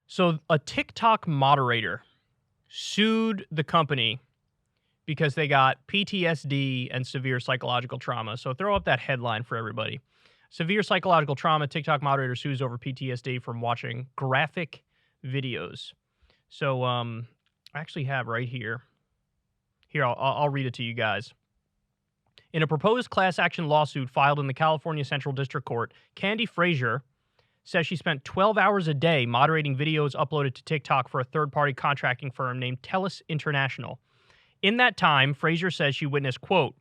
So a TikTok moderator sued the company because they got PTSD and severe psychological trauma. So throw up that headline for everybody. Severe psychological trauma, TikTok moderator sues over PTSD from watching graphic videos. So I actually have right here. Here, I'll read it to you guys. In a proposed class action lawsuit filed in the California Central District Court, Candy Frazier says she spent 12 hours a day moderating videos uploaded to TikTok for a third-party contracting firm named TELUS International. In that time, Frazier says she witnessed, quote,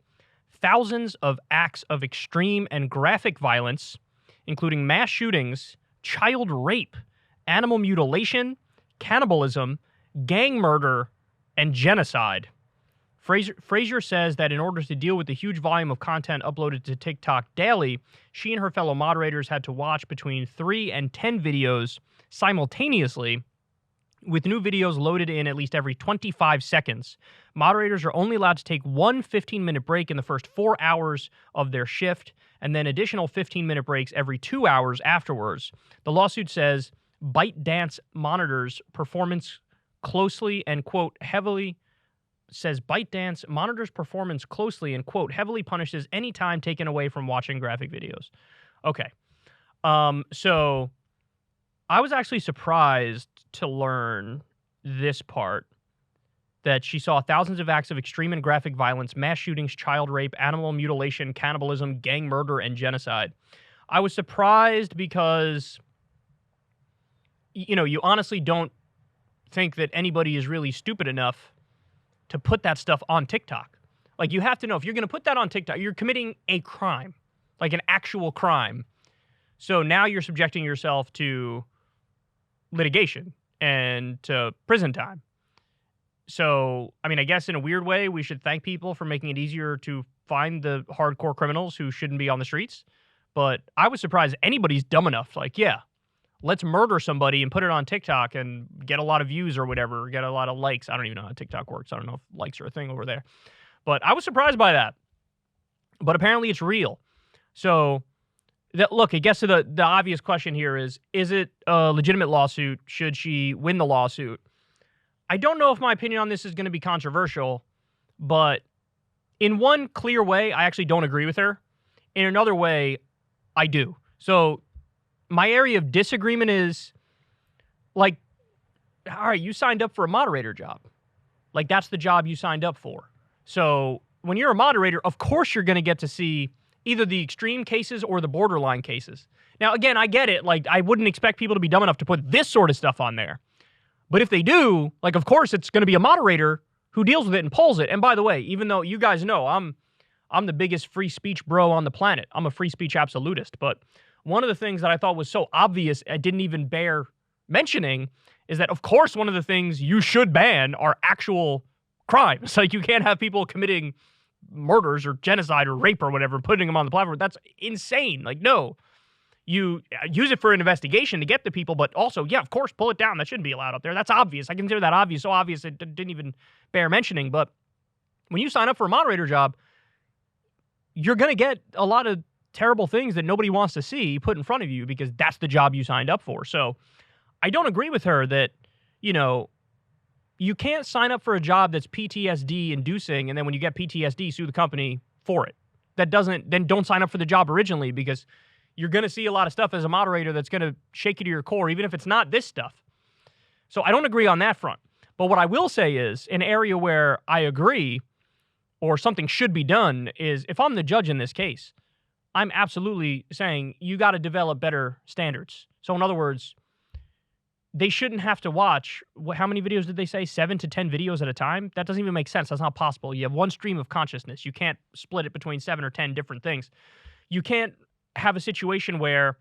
thousands of acts of extreme and graphic violence, including mass shootings, child rape, animal mutilation, cannibalism, gang murder, and genocide. Frazier says that in order to deal with the huge volume of content uploaded to TikTok daily, she and her fellow moderators had to watch between 3 and 10 videos simultaneously, with new videos loaded in at least every 25 seconds. Moderators are only allowed to take one 15-minute break in the first 4 hours of their shift, and then additional 15-minute breaks every 2 hours afterwards. The lawsuit says ByteDance monitors performance closely and, quote, heavily punishes any time taken away from watching graphic videos. Okay. So I was actually surprised to learn this part, that she saw thousands of acts of extreme and graphic violence, mass shootings, child rape, animal mutilation, cannibalism, gang murder, and genocide. I was surprised because, you honestly don't think that anybody is really stupid enough to put that stuff on TikTok. Like, you have to know, if you're going to put that on TikTok, you're committing a crime, like an actual crime. So now you're subjecting yourself to litigation and to prison time. So, I mean, I guess in a weird way, we should thank people for making it easier to find the hardcore criminals who shouldn't be on the streets. But I was surprised anybody's dumb enough, like, yeah, let's murder somebody and put it on TikTok and get a lot of views or whatever, get a lot of likes. I don't even know how TikTok works. I don't know if likes are a thing over there. But I was surprised by that. But apparently it's real. So, look, I guess the obvious question here is it a legitimate lawsuit? Should she win the lawsuit? I don't know if my opinion on this is going to be controversial, but in one clear way, I actually don't agree with her. In another way, I do. So my area of disagreement is, like, all right, you signed up for a moderator job. Like, that's the job you signed up for. So when you're a moderator, of course you're going to get to see either the extreme cases or the borderline cases. Now, again, I get it. Like, I wouldn't expect people to be dumb enough to put this sort of stuff on there. But if they do, like, of course it's going to be a moderator who deals with it and pulls it. And by the way, even though you guys know I'm the biggest free speech bro on the planet. I'm a free speech absolutist. But one of the things that I thought was so obvious I didn't even bear mentioning is that, of course, one of the things you should ban are actual crimes. Like, you can't have people committing murders or genocide or rape or whatever, putting them on the platform. That's insane. Like, no. You use it for an investigation to get the people, but also, yeah, of course, pull it down. That shouldn't be allowed up there. That's obvious. I consider that obvious, so obvious it didn't even bear mentioning. But when you sign up for a moderator job, you're going to get a lot of terrible things that nobody wants to see put in front of you because that's the job you signed up for. So I don't agree with her that, you can't sign up for a job that's PTSD inducing, and then when you get PTSD, sue the company for it. Then don't sign up for the job originally, because you're going to see a lot of stuff as a moderator that's going to shake you to your core, even if it's not this stuff. So I don't agree on that front. But what I will say is, an area where I agree, or something should be done, is if I'm the judge in this case, I'm absolutely saying you got to develop better standards. So in other words, they shouldn't have to watch, how many videos did they say? 7 to 10 videos at a time? That doesn't even make sense. That's not possible. You have one stream of consciousness. You can't split it between 7 or 10 different things. You can't have a situation where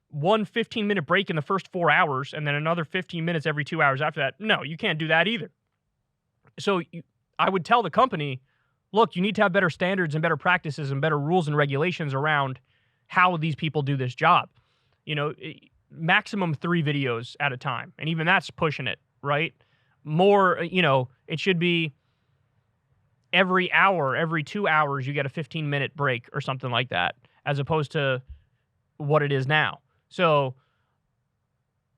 one 15-minute break in the first 4 hours and then another 15 minutes every 2 hours after that. No, you can't do that either. So I would tell the company, look, you need to have better standards and better practices and better rules and regulations around how these people do this job. Maximum 3 videos at a time. And even that's pushing it, right? More, it should be every hour, every 2 hours, you get a 15-minute break or something like that, as opposed to what it is now. So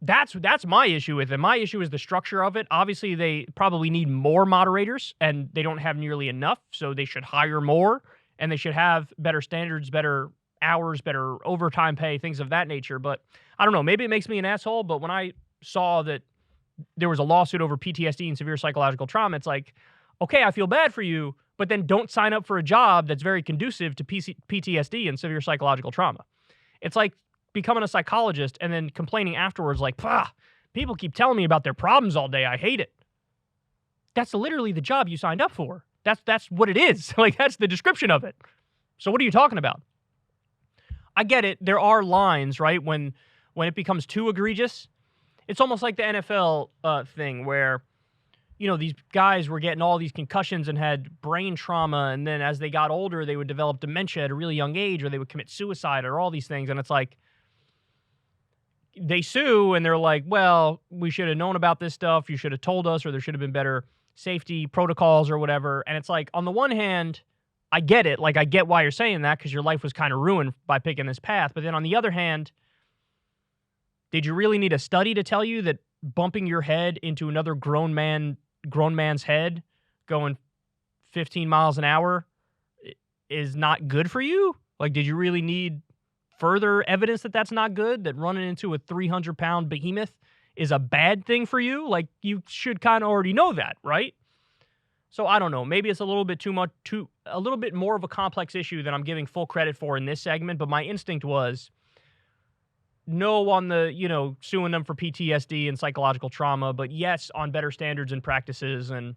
That's my issue with it. My issue is the structure of it. Obviously, they probably need more moderators, and they don't have nearly enough, so they should hire more, and they should have better standards, better hours, better overtime pay, things of that nature. But I don't know. Maybe it makes me an asshole, but when I saw that there was a lawsuit over PTSD and severe psychological trauma, it's like, okay, I feel bad for you, but then don't sign up for a job that's very conducive to PTSD and severe psychological trauma. It's like becoming a psychologist and then complaining afterwards like, people keep telling me about their problems all day. I hate it. That's literally the job you signed up for. That's what it is. Like, that's the description of it. So what are you talking about? I get it. There are lines, right? When it becomes too egregious, it's almost like the NFL thing where, you know, these guys were getting all these concussions and had brain trauma, and then as they got older, they would develop dementia at a really young age, or they would commit suicide, or all these things. And it's like, they sue, and they're like, well, we should have known about this stuff. You should have told us, or there should have been better safety protocols or whatever. And it's like, on the one hand, I get it. Like, I get why you're saying that, because your life was kind of ruined by picking this path. But then on the other hand, did you really need a study to tell you that bumping your head into another grown man's head going 15 miles an hour is not good for you? Like, did you really need further evidence that that's not good, that running into a 300-pound behemoth is a bad thing for you? Like, you should kind of already know that, right? So I don't know. Maybe it's a little bit a little bit more of a complex issue than I'm giving full credit for in this segment, but my instinct was no on the, you know, suing them for PTSD and psychological trauma, but yes on better standards and practices, and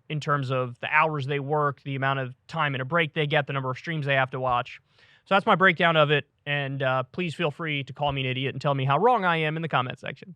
in terms of the hours they work, the amount of time in a break they get, the number of streams they have to watch. So that's my breakdown of it, and please feel free to call me an idiot and tell me how wrong I am in the comment section.